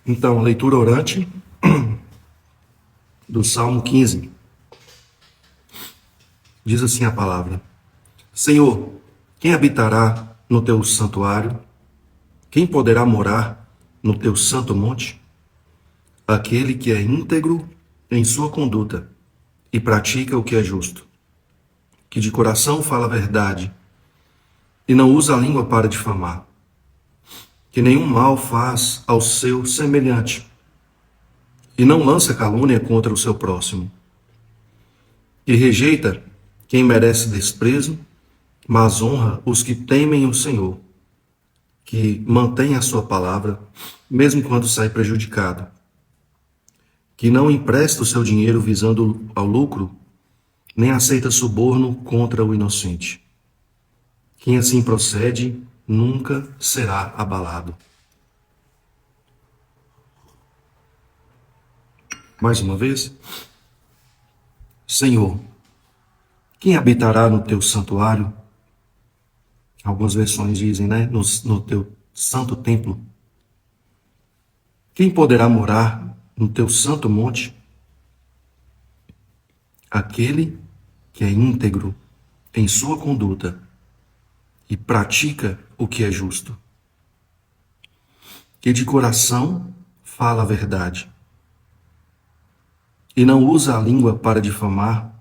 Então, leitura orante do Salmo 15. Diz assim a palavra: Senhor, quem habitará no teu santuário? Quem poderá morar no teu santo monte? Aquele que é íntegro em sua conduta e pratica o que é justo, que de coração fala a verdade e não usa a língua para difamar, que nenhum mal faz ao seu semelhante e não lança calúnia contra o seu próximo, que rejeita quem merece desprezo, mas honra os que temem o Senhor, que mantém a sua palavra, mesmo quando sai prejudicado, que não empresta o seu dinheiro visando ao lucro, nem aceita suborno contra o inocente. Quem assim procede nunca será abalado. Mais uma vez. Senhor, quem habitará no teu santuário? Algumas versões dizem, né? No teu santo templo. Quem poderá morar no teu santo monte? Aquele que é íntegro em sua conduta e pratica o que é justo, que de coração fala a verdade e não usa a língua para difamar,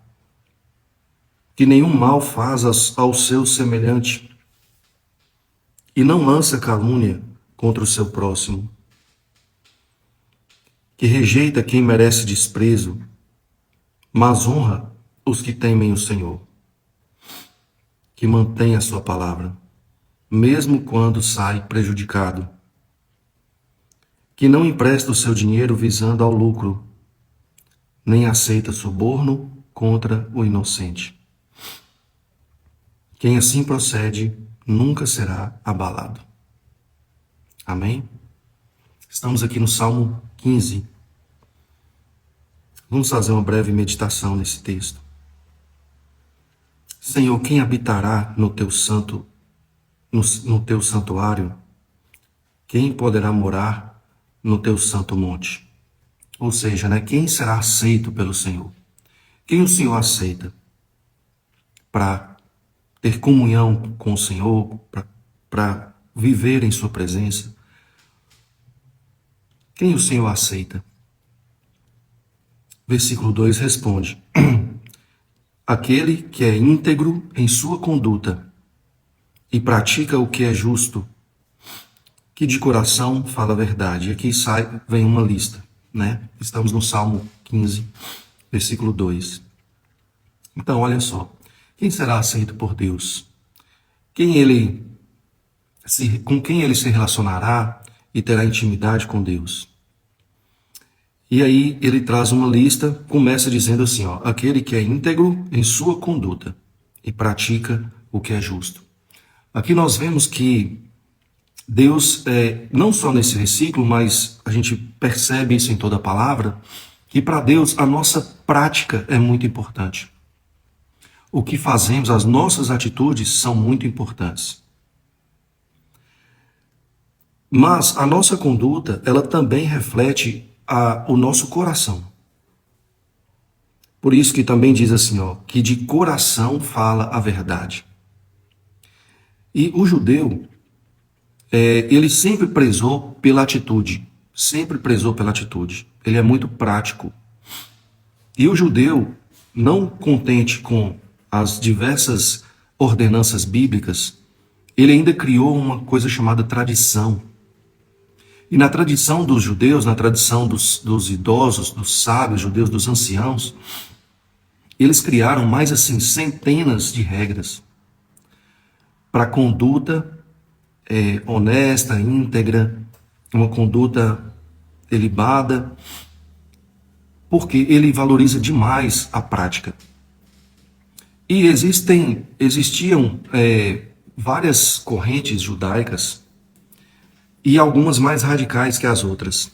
que nenhum mal faz ao seu semelhante e não lança calúnia contra o seu próximo, que rejeita quem merece desprezo, mas honra os que temem o Senhor, que mantém a sua palavra, mesmo quando sai prejudicado, que não empresta o seu dinheiro visando ao lucro, nem aceita suborno contra o inocente. Quem assim procede nunca será abalado. Amém? Estamos aqui no Salmo 15. Vamos fazer uma breve meditação nesse texto. Senhor, quem habitará no teu santuário? Quem poderá morar no teu santo monte? Ou seja, né, quem será aceito pelo Senhor? Quem o Senhor aceita para ter comunhão com o Senhor, para viver em sua presença? Quem o Senhor aceita? Versículo 2 responde: Aquele que é íntegro em sua conduta e pratica o que é justo, que de coração fala a verdade. E aqui vem uma lista, né? Estamos no Salmo 15, versículo 2. Então, olha só. Quem será aceito por Deus? Com quem ele se relacionará e terá intimidade com Deus? E aí ele traz uma lista, começa dizendo assim, ó, aquele que é íntegro em sua conduta e pratica o que é justo. Aqui nós vemos que Deus, não só nesse versículo, mas a gente percebe isso em toda a palavra, que para Deus a nossa prática é muito importante. O que fazemos, as nossas atitudes são muito importantes. Mas a nossa conduta, ela também reflete o nosso coração. Por isso que também diz assim, ó, que de coração fala a verdade. E o judeu, ele sempre prezou pela atitude. Sempre prezou pela atitude. Ele é muito prático. E o judeu, não contente com as diversas ordenanças bíblicas, ele ainda criou uma coisa chamada tradição. E na tradição dos judeus, na tradição dos idosos, dos sábios judeus, dos anciãos, eles criaram mais assim centenas de regras para conduta honesta, íntegra, uma conduta ilibada, porque ele valoriza demais a prática. E existiam várias correntes judaicas e algumas mais radicais que as outras.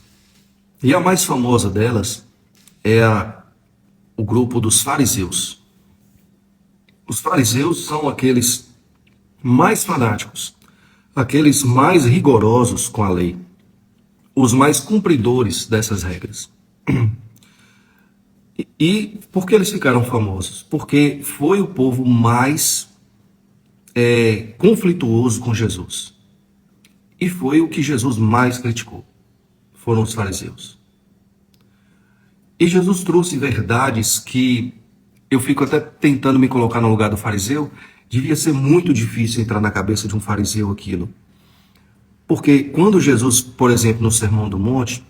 E a mais famosa delas é o grupo dos fariseus. Os fariseus são aqueles mais fanáticos, aqueles mais rigorosos com a lei. os mais cumpridores dessas regras. E por que eles ficaram famosos? Porque foi o povo mais conflituoso com Jesus. E foi o que Jesus mais criticou. Foram os fariseus. E Jesus trouxe verdades que eu fico até tentando me colocar no lugar do fariseu. Devia ser muito difícil entrar na cabeça de um fariseu aquilo. Porque quando Jesus, por exemplo, no Sermão do Monte,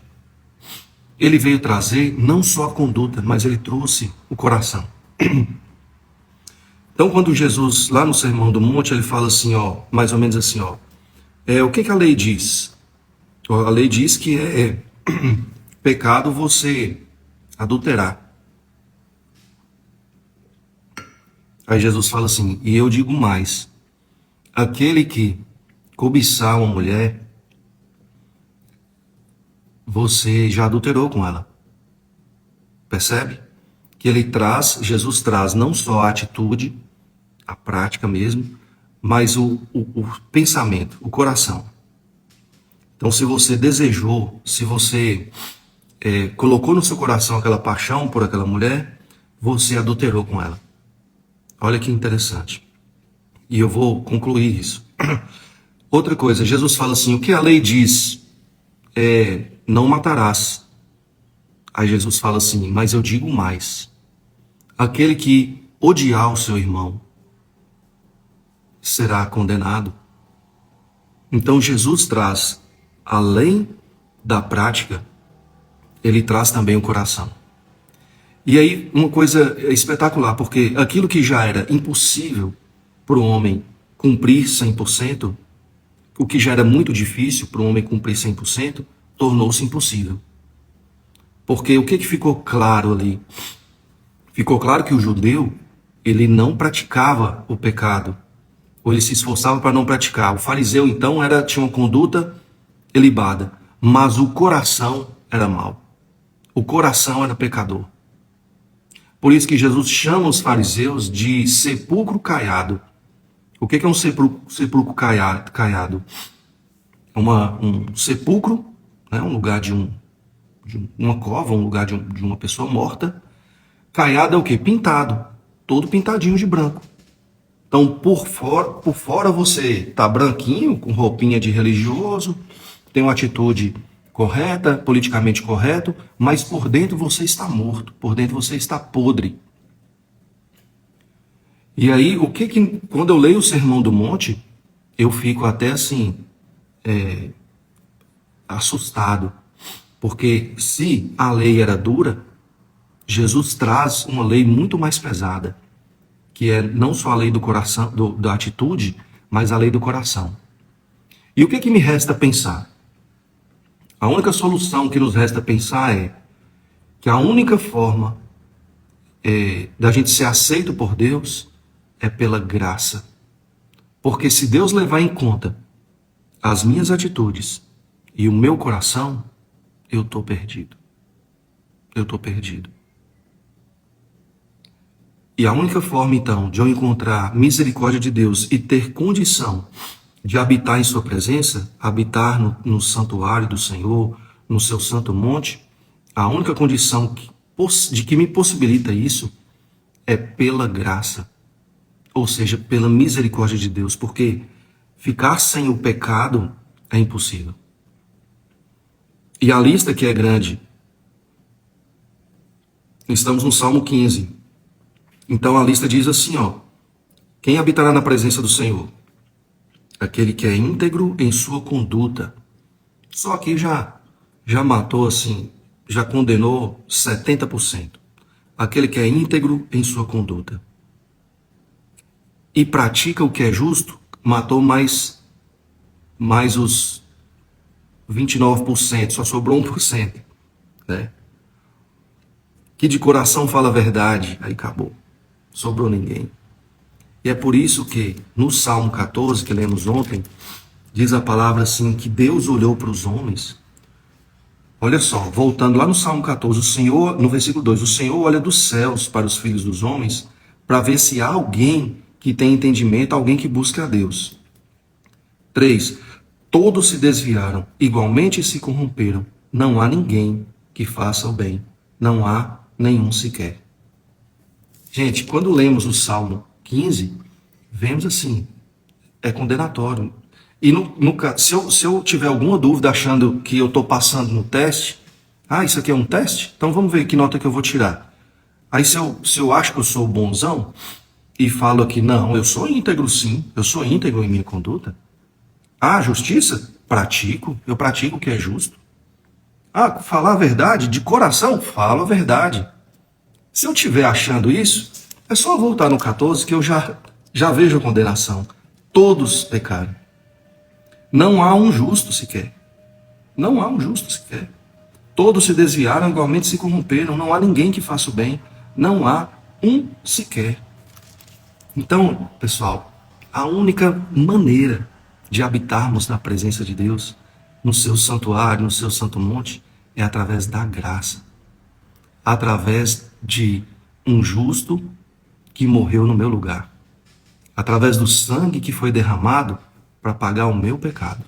ele veio trazer não só a conduta, mas ele trouxe o coração. Então, quando Jesus, lá no Sermão do Monte, ele fala assim, ó, mais ou menos assim, ó, o que a lei diz? A lei diz que é pecado você adulterar. Aí Jesus fala assim, e eu digo mais, aquele que cobiçar uma mulher, você já adulterou com ela. Percebe? Que Jesus traz não só a atitude, a prática mesmo, mas o pensamento, o coração. Então, se você desejou, se você colocou no seu coração aquela paixão por aquela mulher, você adulterou com ela. Olha que interessante. E eu vou concluir isso. Outra coisa, Jesus fala assim, o que a lei diz não matarás. Aí Jesus fala assim, mas eu digo mais. Aquele que odiar o seu irmão será condenado. Então Jesus traz, além da prática, ele traz também o coração. E aí uma coisa espetacular, porque aquilo que já era impossível para o homem cumprir 100%, o que já era muito difícil para o homem cumprir 100%, tornou-se impossível. Porque o que ficou claro ali? Ficou claro que o judeu, ele não praticava o pecado, ou ele se esforçava para não praticar. O fariseu, então, tinha uma conduta ilibada, mas o coração era mau. O coração era pecador. Por isso que Jesus chama os fariseus de sepulcro caiado. O que é um sepulcro caiado? É um sepulcro, né, um lugar de uma cova, um lugar de uma pessoa morta. Caiado é o quê? Pintado. Todo pintadinho de branco. Então, por fora você tá branquinho, com roupinha de religioso, tem uma atitude correta, politicamente correto, mas por dentro você está morto, por dentro você está podre. E aí, quando eu leio o Sermão do Monte, eu fico até assim, assustado. Porque se a lei era dura, Jesus traz uma lei muito mais pesada, que é não só a lei do coração, da atitude, mas a lei do coração. E o que me resta pensar? A única solução que nos resta pensar é que a única forma da gente ser aceito por Deus é pela graça. Porque se Deus levar em conta as minhas atitudes e o meu coração, eu estou perdido. Eu estou perdido. E a única forma, então, de eu encontrar misericórdia de Deus e ter condição de habitar em sua presença, habitar no santuário do Senhor, no seu santo monte, a única condição que me possibilita isso é pela graça. Ou seja, pela misericórdia de Deus, porque ficar sem o pecado é impossível. E a lista que é grande, estamos no Salmo 15. Então a lista diz assim, ó, quem habitará na presença do Senhor? Aquele que é íntegro em sua conduta. Só que já matou assim, já condenou 70%. Aquele que é íntegro em sua conduta. E pratica o que é justo, matou mais os 29%, só sobrou 1%. Né? Que de coração fala a verdade, aí acabou. Sobrou ninguém. E é por isso que no Salmo 14, que lemos ontem, diz a palavra assim, que Deus olhou para os homens. Olha só, voltando lá no Salmo 14, o Senhor, no versículo 2, o Senhor olha dos céus para os filhos dos homens, para ver se há alguém que tem entendimento, alguém que busca a Deus. 3. Todos se desviaram, igualmente se corromperam. Não há ninguém que faça o bem. Não há nenhum sequer. Gente, quando lemos o Salmo 15, vemos assim, é condenatório. E se eu tiver alguma dúvida achando que eu estou passando no teste, isso aqui é um teste? Então vamos ver que nota que eu vou tirar. Aí se eu acho que eu sou bonzão e falo aqui, não, eu sou íntegro sim, eu sou íntegro em minha conduta. Justiça? Pratico, eu pratico o que é justo. Falar a verdade, de coração, falo a verdade. Se eu estiver achando isso, é só voltar no 14 que eu já vejo a condenação. Todos pecaram. Não há um justo sequer. Não há um justo sequer. Todos se desviaram, igualmente se corromperam. Não há ninguém que faça o bem. Não há um sequer. Então, pessoal, a única maneira de habitarmos na presença de Deus, no seu santuário, no seu santo monte, é através da graça. Através de um justo que morreu no meu lugar. Através do sangue que foi derramado para pagar o meu pecado.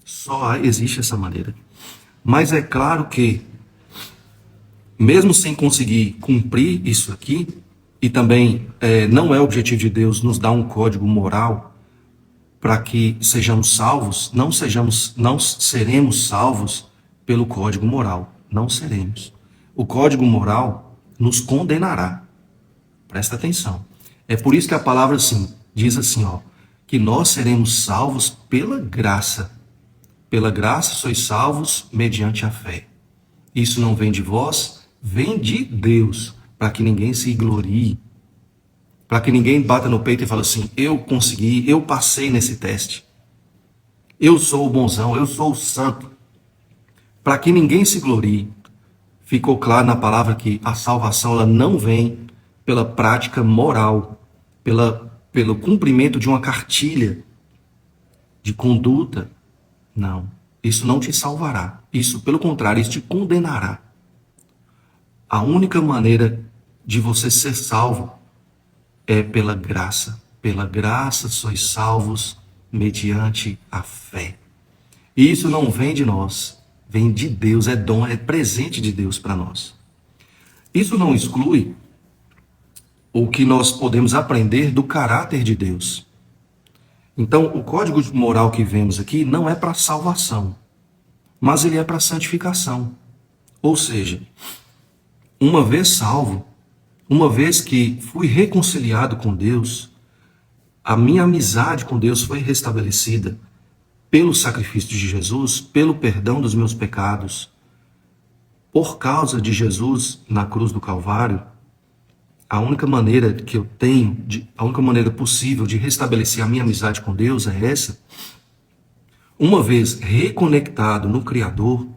Só existe essa maneira. Mas é claro que, mesmo sem conseguir cumprir isso aqui, e também não é o objetivo de Deus nos dar um código moral para que sejamos salvos, não seremos salvos pelo código moral. Não seremos. O código moral nos condenará. Presta atenção. É por isso que a palavra diz assim, que nós seremos salvos pela graça. Pela graça sois salvos mediante a fé. Isso não vem de vós, vem de Deus, para que ninguém se glorie. Para que ninguém bata no peito e fale assim, eu consegui, eu passei nesse teste. Eu sou o bonzão, eu sou o santo. Para que ninguém se glorie. Ficou claro na palavra que a salvação ela não vem pela prática moral, pelo cumprimento de uma cartilha de conduta. Não, isso não te salvará. Isso, pelo contrário, isso te condenará. A única maneira de você ser salvo é pela graça. Pela graça sois salvos mediante a fé. E isso não vem de nós, vem de Deus, é dom, é presente de Deus para nós. Isso não exclui o que nós podemos aprender do caráter de Deus. Então, o código moral que vemos aqui não é para salvação, mas ele é para santificação. Ou seja, uma vez salvo, uma vez que fui reconciliado com Deus, a minha amizade com Deus foi restabelecida pelo sacrifício de Jesus, pelo perdão dos meus pecados, por causa de Jesus na cruz do Calvário. A única maneira que eu tenho, a única maneira possível de restabelecer a minha amizade com Deus é essa. Uma vez reconectado no Criador,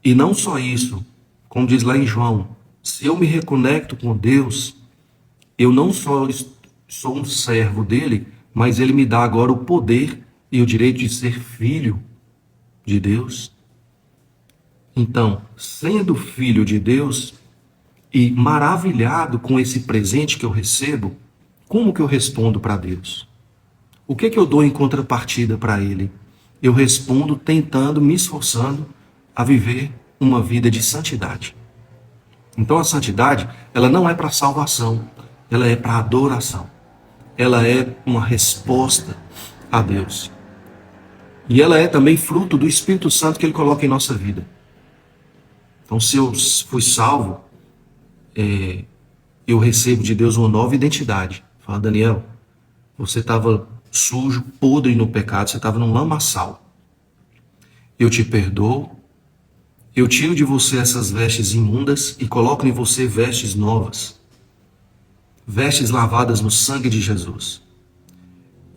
e não só isso, como diz lá em João, se eu me reconecto com Deus, eu não só sou um servo dele, mas ele me dá agora o poder e o direito de ser filho de Deus. Então, sendo filho de Deus e maravilhado com esse presente que eu recebo, como que eu respondo para Deus? O que eu dou em contrapartida para Ele? Eu respondo tentando, me esforçando a viver uma vida de santidade. Então a santidade, ela não é para salvação, ela é para adoração. Ela é uma resposta a Deus. E ela é também fruto do Espírito Santo que Ele coloca em nossa vida. Então se eu fui salvo, eu recebo de Deus uma nova identidade. Fala, Daniel, você estava sujo, podre no pecado, você estava num lamaçal. Eu te perdoo, eu tiro de você essas vestes imundas e coloco em você vestes novas. Vestes lavadas no sangue de Jesus.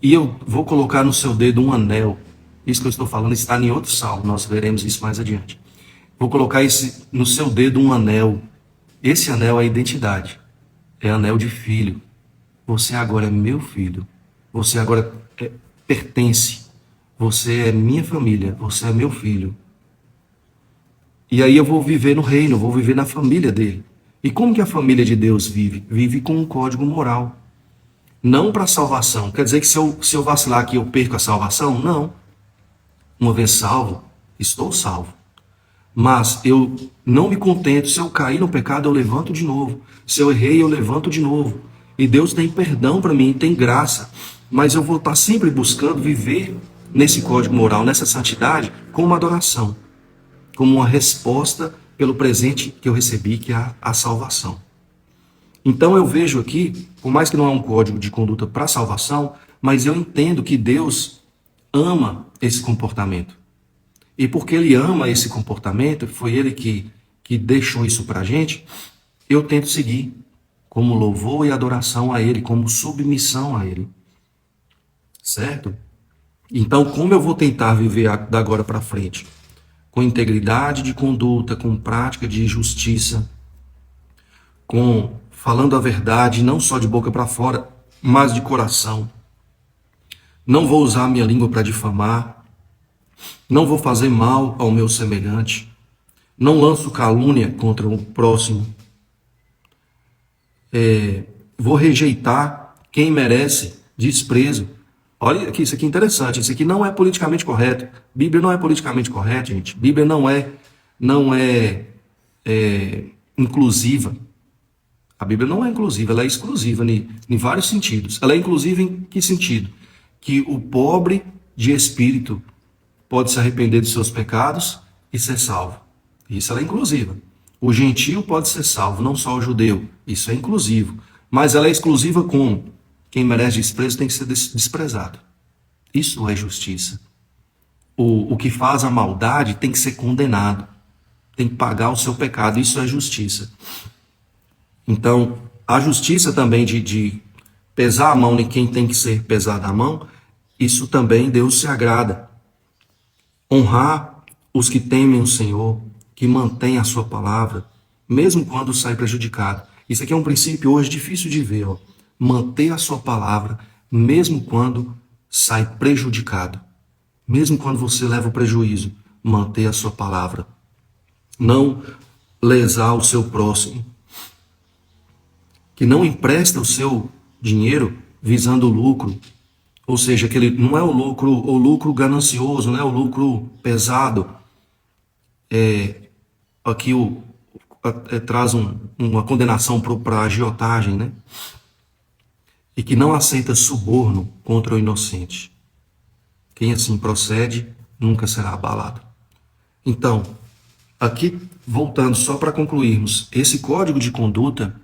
E eu vou colocar no seu dedo um anel. Isso que eu estou falando está em outro salmo, nós veremos isso mais adiante. Vou colocar no seu dedo um anel. Esse anel é a identidade. É anel de filho. Você agora é meu filho. Você agora pertence. Você é minha família. Você é meu filho. E aí eu vou viver no reino, vou viver na família dele. E como que a família de Deus vive? Vive com um código moral. Não para salvação. Quer dizer que se eu vacilar aqui eu perco a salvação? Não. Uma vez salvo, estou salvo. Mas eu não me contento. Se eu cair no pecado, eu levanto de novo. Se eu errei, eu levanto de novo. E Deus tem perdão para mim, tem graça. Mas eu vou estar sempre buscando viver nesse código moral, nessa santidade, como uma adoração. Como uma resposta pelo presente que eu recebi, que é a salvação. Então eu vejo aqui, por mais que não é um código de conduta para salvação, mas eu entendo que Deus ama esse comportamento. E porque Ele ama esse comportamento, foi Ele que deixou isso para a gente, eu tento seguir como louvor e adoração a Ele, como submissão a Ele. Certo? Então, como eu vou tentar viver da agora para frente? Com integridade de conduta, com prática de justiça, com falando a verdade, não só de boca para fora, mas de coração. Não vou usar a minha língua para difamar. Não vou fazer mal ao meu semelhante. Não lanço calúnia contra o próximo. Vou rejeitar quem merece desprezo. Olha aqui, isso aqui é interessante. Isso aqui não é politicamente correto. Bíblia não é politicamente correta, gente. Bíblia não é inclusiva. A Bíblia não é inclusiva, ela é exclusiva em vários sentidos. Ela é inclusiva em que sentido? Que o pobre de espírito pode se arrepender dos seus pecados e ser salvo. Isso ela é inclusiva. O gentio pode ser salvo, não só o judeu. Isso é inclusivo. Mas ela é exclusiva como? Quem merece desprezo tem que ser desprezado. Isso é justiça. O que faz a maldade tem que ser condenado. Tem que pagar o seu pecado. Isso é justiça. Então, a justiça também de pesar a mão em quem tem que ser pesada a mão, isso também Deus se agrada. Honrar os que temem o Senhor, que mantêm a sua palavra, mesmo quando sai prejudicado. Isso aqui é um princípio hoje difícil de ver. Manter a sua palavra, mesmo quando sai prejudicado. Mesmo quando você leva o prejuízo, manter a sua palavra. Não lesar o seu próximo. Que não empresta o seu dinheiro visando o lucro. Ou seja, que ele não é o lucro ganancioso, não é o lucro pesado. Aqui traz uma condenação para a agiotagem, né? E que não aceita suborno contra o inocente. Quem assim procede nunca será abalado. Então, aqui voltando só para concluirmos, esse código de conduta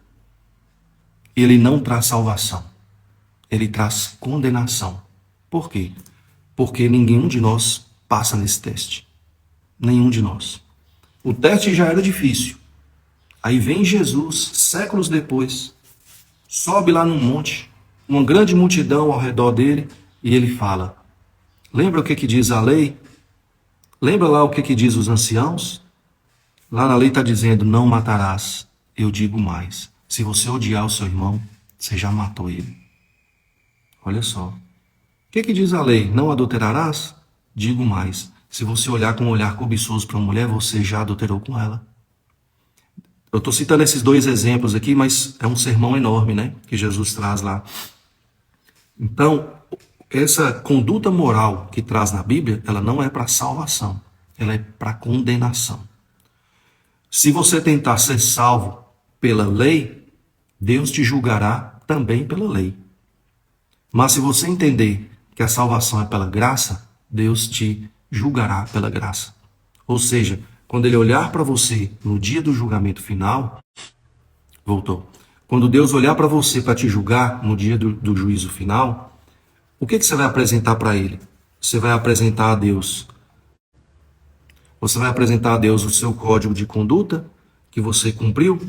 ele não traz salvação, ele traz condenação. Por quê? Porque nenhum de nós passa nesse teste. Nenhum de nós. O teste já era difícil. Aí vem Jesus, séculos depois, sobe lá num monte, uma grande multidão ao redor dele, e ele fala, lembra o que diz a lei? Lembra lá o que diz os anciãos? Lá na lei está dizendo, não matarás. Eu digo mais. Se você odiar o seu irmão, você já matou ele. Olha só. O que diz a lei? Não adulterarás? Digo mais. Se você olhar com um olhar cobiçoso para uma mulher, você já adulterou com ela. Eu estou citando esses dois exemplos aqui, mas é um sermão enorme, né? Que Jesus traz lá. Então, essa conduta moral que traz na Bíblia, ela não é para salvação. Ela é para condenação. Se você tentar ser salvo pela lei, Deus te julgará também pela lei. Mas se você entender que a salvação é pela graça, Deus te julgará pela graça. Ou seja, quando Ele olhar para você no dia do julgamento final, quando Deus olhar para você para te julgar no dia do juízo final, o que você vai apresentar para Ele? Você vai apresentar a Deus. Você vai apresentar a Deus o seu código de conduta que você cumpriu?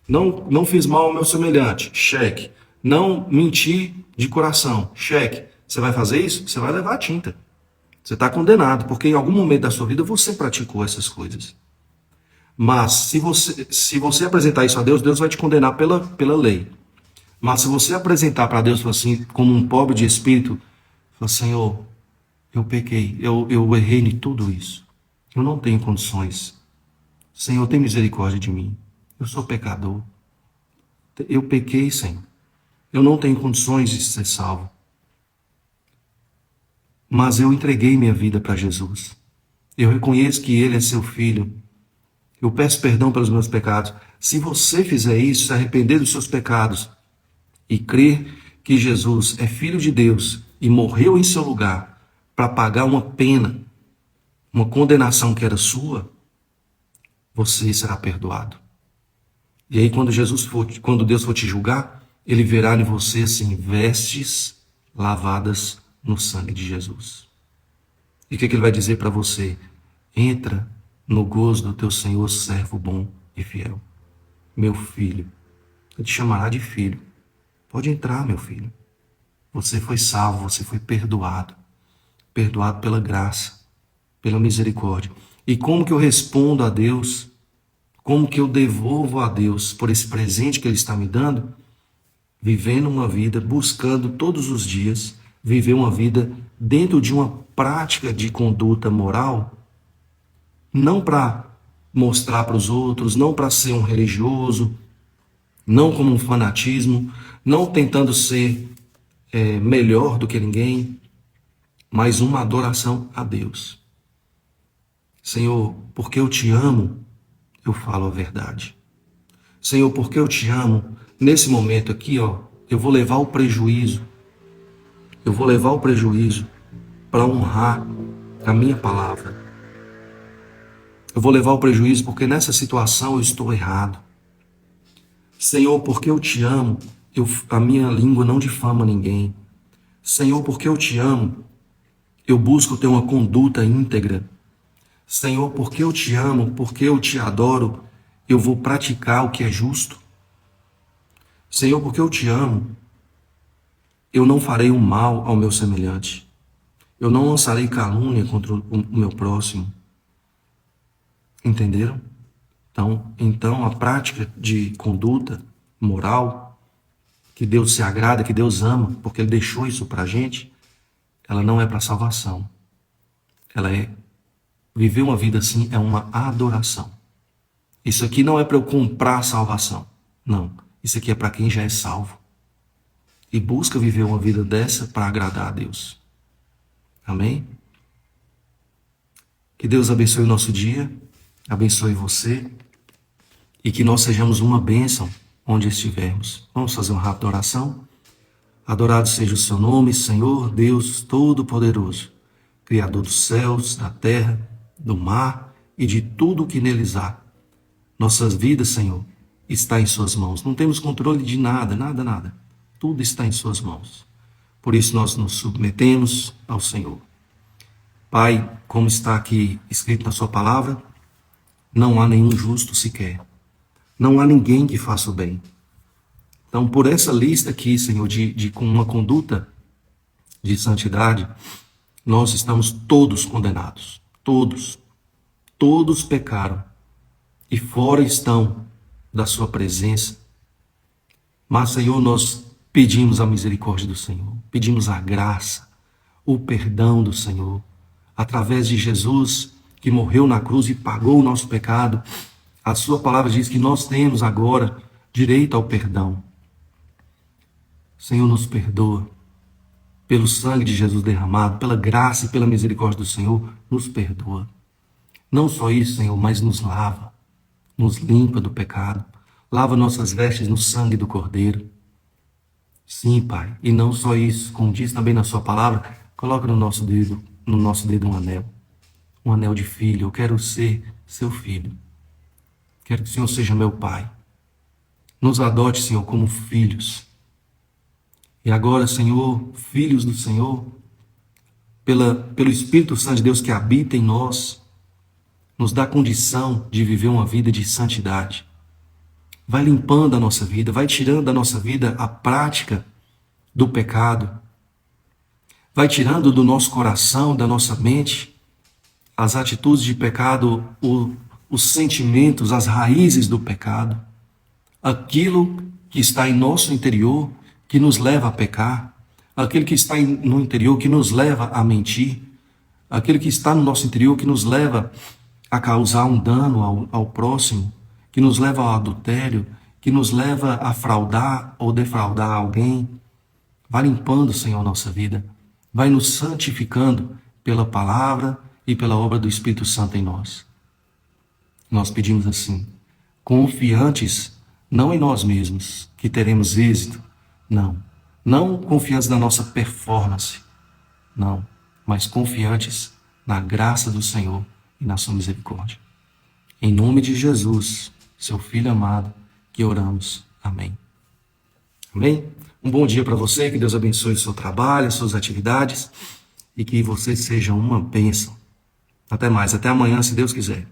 Não fiz mal ao meu semelhante, cheque. Não menti de coração, cheque. Você vai fazer isso? Você vai levar a tinta. Você está condenado, porque em algum momento da sua vida você praticou essas coisas. Mas se você apresentar isso a Deus, Deus vai te condenar pela lei. Mas se você apresentar para Deus assim, como um pobre de espírito, fala, Senhor, eu pequei, eu errei em tudo isso. Eu não tenho condições. Senhor, tem misericórdia de mim. Eu sou pecador. Eu pequei, Senhor. Eu não tenho condições de ser salvo. mas eu entreguei minha vida para Jesus. Eu reconheço que Ele é seu filho. Eu peço perdão pelos meus pecados. Se você fizer isso, se arrepender dos seus pecados e crer que Jesus é filho de Deus e morreu em seu lugar para pagar uma pena, uma condenação que era sua, você será perdoado. E aí quando Deus for te julgar, Ele verá em você assim vestes lavadas no sangue de Jesus. E o que Ele vai dizer para você? Entra no gozo do teu Senhor, servo bom e fiel. Meu filho, Ele te chamará de filho. Pode entrar, meu filho. Você foi salvo, você foi perdoado. Perdoado pela graça, pela misericórdia. E como que eu respondo a Deus? Como que eu devolvo a Deus por esse presente que Ele está me dando? Vivendo uma vida, buscando todos os dias, viver uma vida dentro de uma prática de conduta moral, não para mostrar para os outros, não para ser um religioso, não como um fanatismo, não tentando ser melhor do que ninguém, mas uma adoração a Deus. Senhor, porque eu te amo, eu falo a verdade. Senhor, porque eu te amo, nesse momento aqui, eu vou levar o prejuízo. Eu vou levar o prejuízo para honrar a minha palavra. Eu vou levar o prejuízo porque nessa situação eu estou errado. Senhor, porque eu te amo, a minha língua não difama ninguém. Senhor, porque eu te amo, eu busco ter uma conduta íntegra. Senhor, porque eu te amo, porque eu te adoro, eu vou praticar o que é justo. Senhor, porque eu te amo, eu não farei o mal ao meu semelhante. Eu não lançarei calúnia contra o meu próximo. Entenderam? Então a prática de conduta moral, que Deus se agrada, que Deus ama, porque Ele deixou isso para a gente, ela não é para salvação. Ela é viver uma vida assim, é uma adoração. Isso aqui não é para eu comprar salvação. Não. Isso aqui é para quem já é salvo. E busca viver uma vida dessa para agradar a Deus. Amém? Que Deus abençoe o nosso dia, abençoe você e que nós sejamos uma bênção onde estivermos. Vamos fazer uma rápida oração? Adorado seja o seu nome, Senhor Deus Todo-Poderoso, Criador dos céus, da terra, do mar e de tudo o que neles há. Nossas vidas, Senhor, está em suas mãos. Não temos controle de nada, nada, nada. Tudo está em suas mãos. Por isso nós nos submetemos ao Senhor. Pai, como está aqui escrito na sua palavra, não há nenhum justo sequer. Não há ninguém que faça o bem. Então, por essa lista aqui, Senhor, com uma conduta de santidade, nós estamos todos condenados. Todos. Todos pecaram. E fora estão da sua presença. Mas, Senhor, nós pedimos a misericórdia do Senhor. Pedimos a graça, o perdão do Senhor. Através de Jesus, que morreu na cruz e pagou o nosso pecado, a sua palavra diz que nós temos agora direito ao perdão. Senhor, nos perdoa. Pelo sangue de Jesus derramado, pela graça e pela misericórdia do Senhor, nos perdoa. Não só isso, Senhor, mas nos lava, nos limpa do pecado, lava nossas vestes no sangue do Cordeiro. Sim, Pai, e não só isso, como diz também na sua palavra, coloca no nosso dedo um anel de filho. Eu quero ser seu filho. Quero que o Senhor seja meu Pai. Nos adote, Senhor, como filhos. E agora, Senhor, filhos do Senhor, pelo Espírito Santo de Deus que habita em nós, nos dá condição de viver uma vida de santidade. Vai limpando a nossa vida, vai tirando da nossa vida a prática do pecado. Vai tirando do nosso coração, da nossa mente, as atitudes de pecado, os sentimentos, as raízes do pecado. Aquilo que está em nosso interior, que nos leva a pecar. Aquilo que está no interior, que nos leva a mentir. Aquilo que está no nosso interior, que nos leva a causar um dano ao próximo, que nos leva ao adultério, que nos leva a fraudar ou defraudar alguém. Vai limpando, Senhor, nossa vida. vai nos santificando pela palavra e pela obra do Espírito Santo em nós. Nós pedimos assim, confiantes não em nós mesmos, que teremos êxito, não confiantes na nossa performance, não, mas confiantes na graça do Senhor e na sua misericórdia. Em nome de Jesus, seu Filho amado, que oramos. Amém. Amém? Um bom dia para você, que Deus abençoe o seu trabalho, as suas atividades e que você seja uma bênção. Até mais, até amanhã, se Deus quiser.